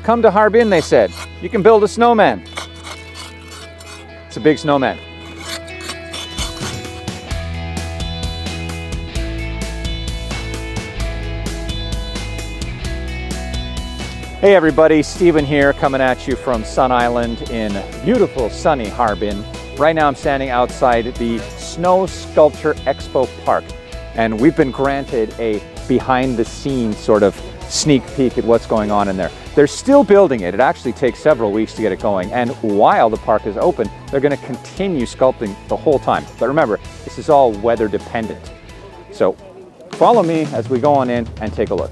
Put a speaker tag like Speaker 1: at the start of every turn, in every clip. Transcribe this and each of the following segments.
Speaker 1: come to Harbin, they said. You can build a snowman. It's a big snowman. Hey everybody, Steven here, coming at you from Sun Island in beautiful sunny Harbin. Right now I'm standing outside the Snow Sculpture Expo Park, and we've been granted a behind the scenes sort of sneak peek at what's going on in there. They're still building it. It actually takes several weeks to get it going, and while the park is open, they're going to continue sculpting the whole time. But remember, this is all weather dependent. So follow me as we go on in and take a look.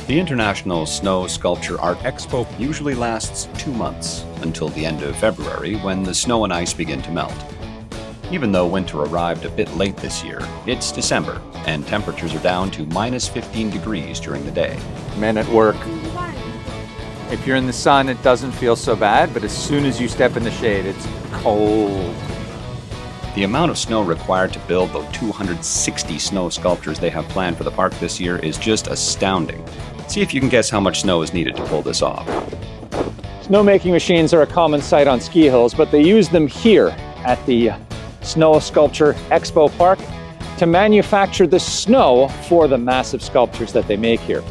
Speaker 2: The International Snow Sculpture Art Expo usually lasts 2 months, until the end of February when the snow and ice begin to melt. Even though winter arrived a bit late this year, it's December, and temperatures are down to minus 15 degrees during the day.
Speaker 1: Men at work. If you're in the sun, it doesn't feel so bad, but as soon as you step in the shade, it's cold.
Speaker 2: The amount of snow required to build the 260 snow sculptures they have planned for the park this year is just astounding. See if you can guess how much snow is needed to pull this off.
Speaker 1: Snowmaking machines are a common sight on ski hills, but they use them here at the Snow Sculpture Expo Park to manufacture the snow for the massive sculptures that they make here.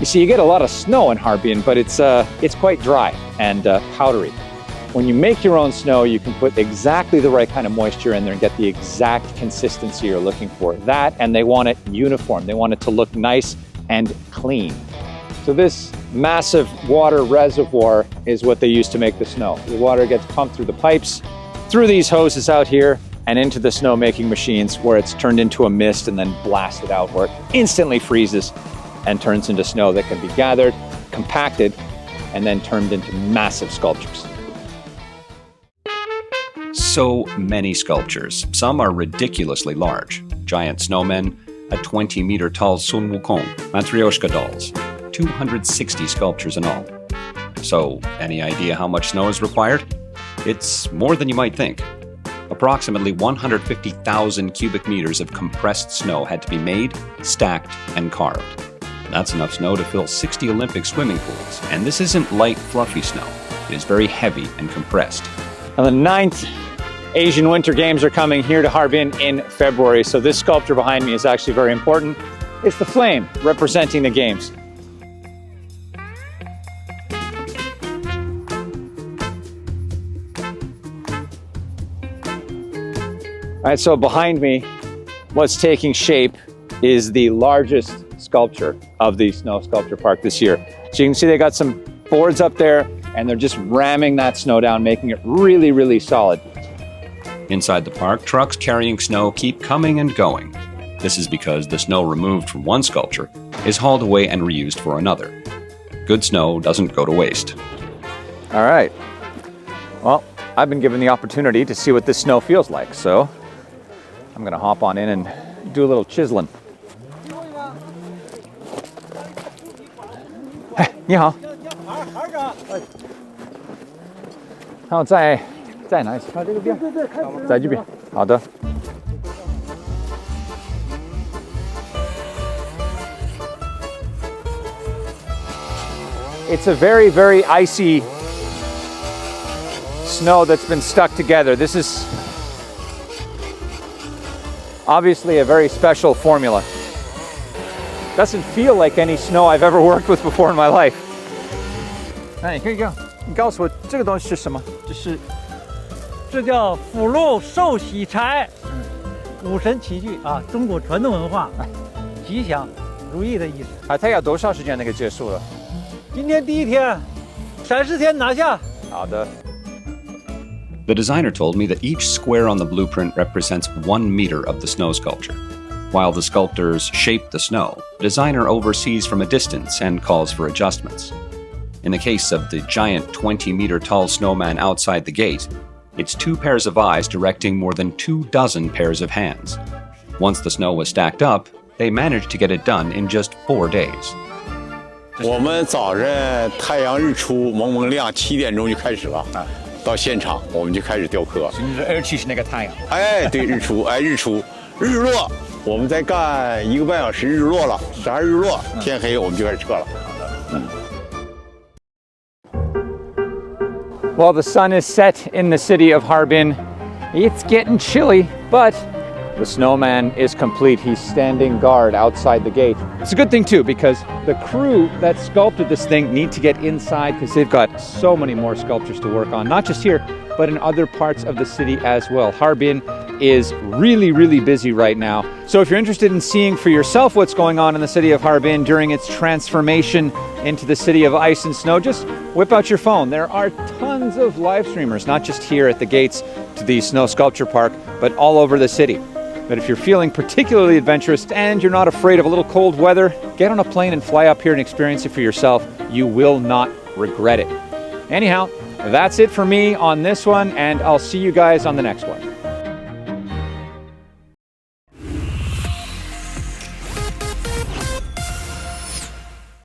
Speaker 1: You see, you get a lot of snow in Harbin, but it's quite dry and powdery. When you make your own snow, you can put exactly the right kind of moisture in there and get the exact consistency you're looking for. That, and they want it uniform. They want it to look nice and clean. So this massive water reservoir is what they use to make the snow. The water gets pumped through the pipes, through these hoses out here, and into the snowmaking machines where it's turned into a mist and then blasted out where it instantly freezes and turns into snow that can be gathered, compacted, and then turned into massive sculptures.
Speaker 2: So many sculptures. Some are ridiculously large. Giant snowmen, a 20-meter tall Sun Wukong, Matryoshka dolls, 260 sculptures in all. So, any idea how much snow is required? It's more than you might think. Approximately 150,000 cubic meters of compressed snow had to be made, stacked, and carved. That's enough snow to fill 60 Olympic swimming pools. And this isn't light, fluffy snow. It is very heavy and compressed.
Speaker 1: Now, the 9th Asian Winter Games are coming here to Harbin in February, so this sculpture behind me is actually very important. It's the flame representing the games. All right, so behind me, what's taking shape is the largest sculpture of the Snow Sculpture Park this year. So you can see they got some boards up there, and they're just ramming that snow down, making it really, really solid.
Speaker 2: Inside the park, trucks carrying snow keep coming and going. This is because the snow removed from one sculpture is hauled away and reused for another. Good snow doesn't go to waste.
Speaker 1: All right. Well, I've been given the opportunity to see what this snow feels like, so I'm gonna hop on in and do a little chiseling. Hey, 你好。好，在哪里？这个边，在这边。好的。It's a very, very icy snow that's been stuck together. This is obviously a very special formula. Doesn't feel like any snow I've ever worked with before in my life. 那你可以你告诉我这个东西是什么？
Speaker 3: 这叫福禄寿喜财，五神齐聚啊，中国传统文化，吉祥如意的意思。
Speaker 1: 它要多少时间那个结束了？
Speaker 3: 今天第1天，30天拿下。
Speaker 1: 好的。
Speaker 2: The designer told me that each square on the blueprint represents 1 meter of the snow sculpture. While the sculptors shape the snow, the designer oversees from a distance and calls for adjustments. In the case of the giant 20-meter tall snowman outside the gate, it's 2 pairs of eyes directing more than 24 pairs of hands. Once the snow was stacked up, they managed to get it done in just 4 days.
Speaker 4: 我们早晨太阳日出蒙蒙亮7点钟就开始了，到现场我们就开始雕刻。
Speaker 1: 是那个太阳。
Speaker 4: 哎，对，日出，哎，日出，日落，我们再干1个半小时，日落了，12日落，天黑我们就开始撤了。
Speaker 1: Well, the sun is set in the city of Harbin. It's getting chilly, but the snowman is complete. He's standing guard outside the gate. It's a good thing too, because the crew that sculpted this thing need to get inside because they've got so many more sculptures to work on, not just here, but in other parts of the city as well. Harbin is really, really busy right now. So if you're interested in seeing for yourself what's going on in the city of Harbin during its transformation into the city of ice and snow, just whip out your phone. There are tons of live streamers, not just here at the gates to the snow sculpture park, but all over the city. But if you're feeling particularly adventurous and you're not afraid of a little cold weather, get on a plane and fly up here and experience it for yourself. You will not regret it. Anyhow, that's it for me on this one, and I'll see you guys on the next one.